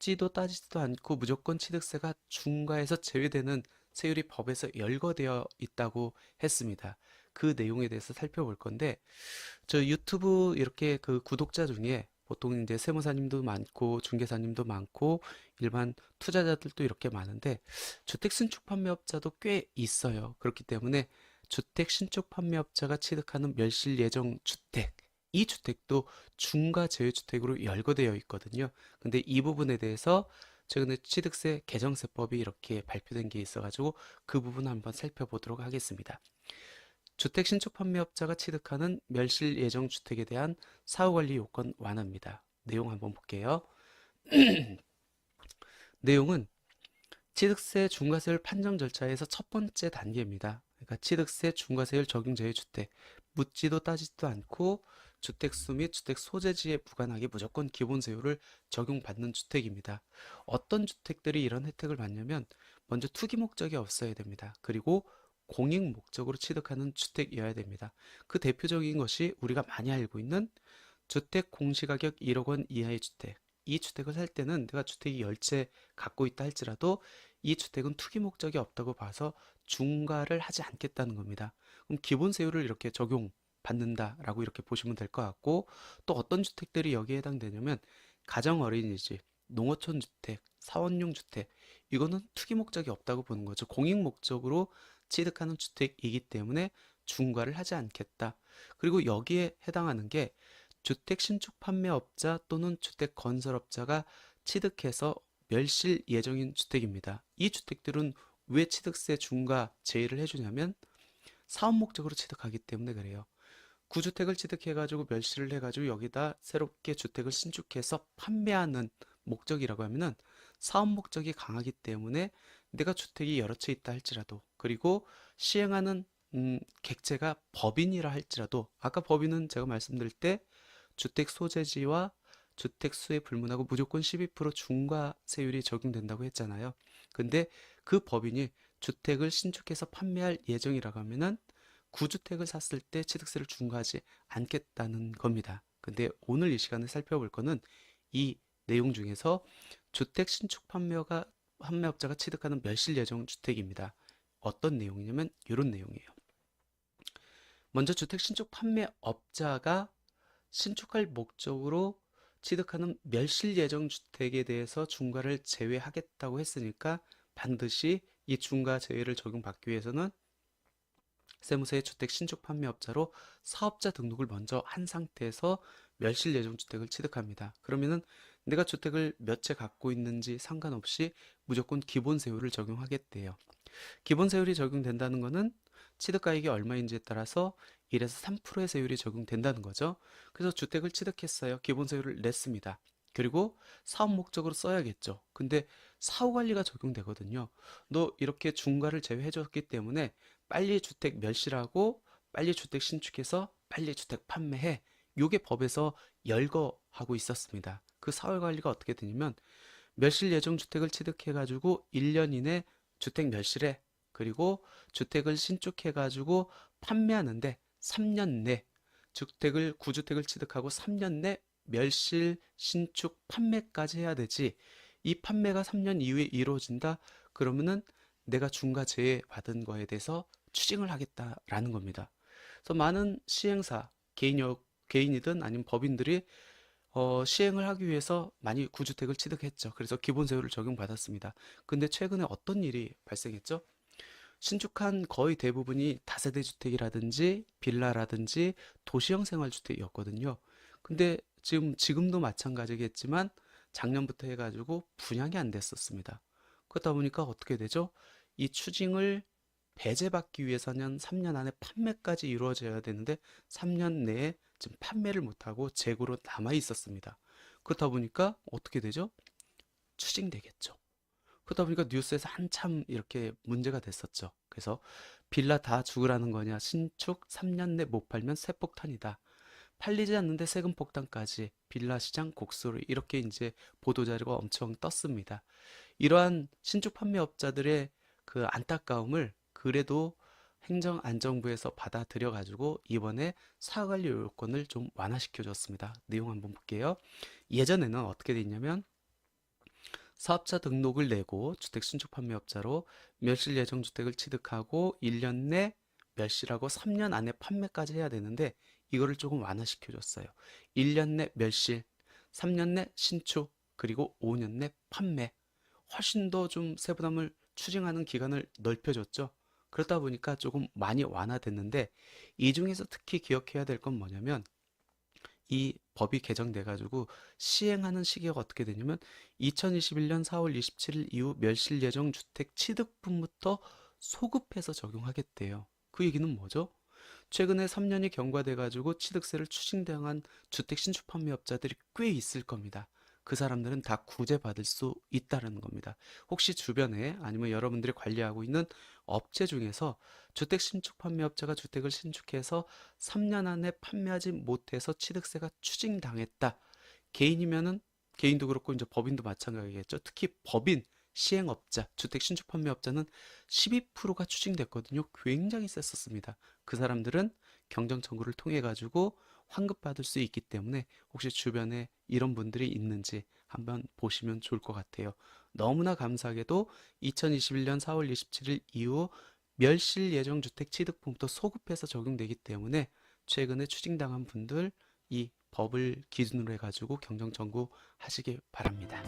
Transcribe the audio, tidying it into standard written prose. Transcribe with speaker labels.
Speaker 1: 묻지도 따지지도 않고 무조건 취득세가 중과에서 제외되는 세율이 법에서 열거되어 있다고 했습니다. 그 내용에 대해서 살펴볼 건데, 저 유튜브 이렇게 그 구독자 중에 보통 이제 세무사님도 많고 중개사님도 많고 일반 투자자들도 이렇게 많은데 주택 신축 판매업자도 꽤 있어요. 그렇기 때문에 주택 신축 판매업자가 취득하는 멸실 예정 주택, 이 주택도 중과 제외주택으로 열거되어 있거든요. 근데 이 부분에 대해서 최근에 취득세 개정세법이 이렇게 발표된 게 있어가지고 그 부분 한번 살펴보도록 하겠습니다. 주택 신축 판매업자가 취득하는 멸실 예정 주택에 대한 사후관리 요건 완화입니다. 내용 한번 볼게요. 내용은 취득세 중과세율 판정 절차에서 첫 번째 단계입니다. 그러니까 취득세 중과세율 적용 제외 주택, 묻지도 따지지도 않고 주택수 및 주택 소재지에 무관하게 무조건 기본세율을 적용받는 주택입니다. 어떤 주택들이 이런 혜택을 받냐면 먼저 투기 목적이 없어야 됩니다. 그리고 공익 목적으로 취득하는 주택이어야 됩니다. 그 대표적인 것이 우리가 많이 알고 있는 주택 공시가격 1억 원 이하의 주택. 이 주택을 살 때는 내가 주택이 10채 갖고 있다 할지라도 이 주택은 투기 목적이 없다고 봐서 중과를 하지 않겠다는 겁니다. 그럼 기본세율을 이렇게 적용받는다라고 이렇게 보시면 될 것 같고, 또 어떤 주택들이 여기에 해당되냐면 가정 어린이집, 농어촌 주택, 사원용 주택, 이거는 투기 목적이 없다고 보는 거죠. 공익 목적으로 취득하는 주택이기 때문에 중과를 하지 않겠다. 그리고 여기에 해당하는 게 주택 신축 판매업자 또는 주택 건설업자가 취득해서 멸실 예정인 주택입니다. 이 주택들은 왜 취득세 중과 제외를 해주냐면 사업 목적으로 취득하기 때문에 그래요. 구주택을 취득해가지고 멸실을 해가지고 여기다 새롭게 주택을 신축해서 판매하는 목적이라고 하면은 사업 목적이 강하기 때문에 내가 주택이 여러 채 있다 할지라도, 그리고 시행하는 객체가 법인이라 할지라도, 아까 법인은 제가 말씀드릴 때 주택 소재지와 주택 수에 불문하고 무조건 12% 중과세율이 적용된다고 했잖아요. 근데 그 법인이 주택을 신축해서 판매할 예정이라고 하면은 구주택을 샀을 때 취득세를 중과하지 않겠다는 겁니다. 근데 오늘 이 시간에 살펴볼 거는 이 내용 중에서 주택 신축 판매업자가 취득하는 멸실 예정 주택입니다. 어떤 내용이냐면 이런 내용이에요. 먼저 주택 신축 판매업자가 신축할 목적으로 취득하는 멸실 예정 주택에 대해서 중과를 제외하겠다고 했으니까 반드시 이 중과 제외를 적용받기 위해서는 세무서의 주택 신축 판매업자로 사업자 등록을 먼저 한 상태에서 멸실 예정 주택을 취득합니다. 그러면은 내가 주택을 몇 채 갖고 있는지 상관없이 무조건 기본세율을 적용하겠대요. 기본세율이 적용된다는 것은 취득가액이 얼마인지에 따라서 1에서 3%의 세율이 적용된다는 거죠. 그래서 주택을 취득했어요. 기본세율을 냈습니다. 그리고 사업 목적으로 써야겠죠. 근데 사후관리가 적용되거든요. 너 이렇게 중과를 제외해줬기 때문에 빨리 주택 멸실하고 빨리 주택 신축해서 빨리 주택 판매해. 요게 법에서 열거하고 있었습니다. 그 사후관리가 어떻게 되냐면 멸실 예정 주택을 취득해가지고 1년 이내 주택 멸실해. 그리고 주택을 신축해가지고 판매하는데 3년 내 구주택을 취득하고 3년 내 멸실 신축 판매까지 해야 되지. 이 판매가 3년 이후에 이루어진다. 그러면은 내가 중과 제외 받은 거에 대해서 추징을 하겠다라는 겁니다. 그래서 많은 시행사, 개인이든 아니면 법인들이 시행을 하기 위해서 많이 구주택을 취득했죠. 그래서 기본세율을 적용받았습니다. 근데 최근에 어떤 일이 발생했죠? 신축한 거의 대부분이 다세대 주택이라든지 빌라라든지 도시형 생활주택이었거든요. 근데 지금도 마찬가지겠지만 작년부터 해가지고 분양이 안 됐었습니다. 그러다 보니까 어떻게 되죠? 이 추징을 배제받기 위해서는 3년 안에 판매까지 이루어져야 되는데 3년 내에 지금 판매를 못하고 재고로 남아 있었습니다. 그렇다 보니까 어떻게 되죠? 추징되겠죠. 그러다 보니까 뉴스에서 한참 이렇게 문제가 됐었죠. 그래서 빌라 다 죽으라는 거냐, 신축 3년 내 못 팔면 세폭탄이다. 팔리지 않는데 세금 폭탄까지, 빌라 시장 곡소리, 이렇게 이제 보도자료가 엄청 떴습니다. 이러한 신축 판매업자들의 그 안타까움을 그래도 행정안전부에서 받아들여 가지고 이번에 사관리 요건을 좀 완화시켜 줬습니다. 내용 한번 볼게요. 예전에는 어떻게 됐냐면 사업자 등록을 내고 주택 신축 판매업자로 멸실 예정 주택을 취득하고 1년 내 멸실하고 3년 안에 판매까지 해야 되는데 이거를 조금 완화시켜 줬어요. 1년 내 멸실, 3년 내 신축, 그리고 5년 내 판매. 훨씬 더 좀 세부담을 추징하는 기간을 넓혀줬죠. 그렇다 보니까 조금 많이 완화됐는데 이 중에서 특히 기억해야 될 건 뭐냐면 이 법이 개정돼 가지고 시행하는 시기가 어떻게 되냐면 2021년 4월 27일 이후 멸실 예정 주택 취득분부터 소급해서 적용하겠대요. 그 얘기는 뭐죠? 최근에 3년이 경과돼 가지고 취득세를 추징당한 주택 신축 판매업자들이 꽤 있을 겁니다. 그 사람들은 다 구제받을 수 있다는 겁니다. 혹시 주변에 아니면 여러분들이 관리하고 있는 업체 중에서 주택 신축 판매업자가 주택을 신축해서 3년 안에 판매하지 못해서 취득세가 추징당했다. 개인이면은 개인도 그렇고 이제 법인도 마찬가지겠죠. 특히 법인 시행업자, 주택 신축 판매업자는 12%가 추징됐거든요. 굉장히 셌었습니다. 그 사람들은 경정 청구를 통해 가지고 환급받을 수 있기 때문에 혹시 주변에 이런 분들이 있는지 한번 보시면 좋을 것 같아요. 너무나 감사하게도 2021년 4월 27일 이후 멸실 예정 주택 취득분부터 소급해서 적용되기 때문에 최근에 추징당한 분들 이 법을 기준으로 해가지고 경정 청구 하시기 바랍니다.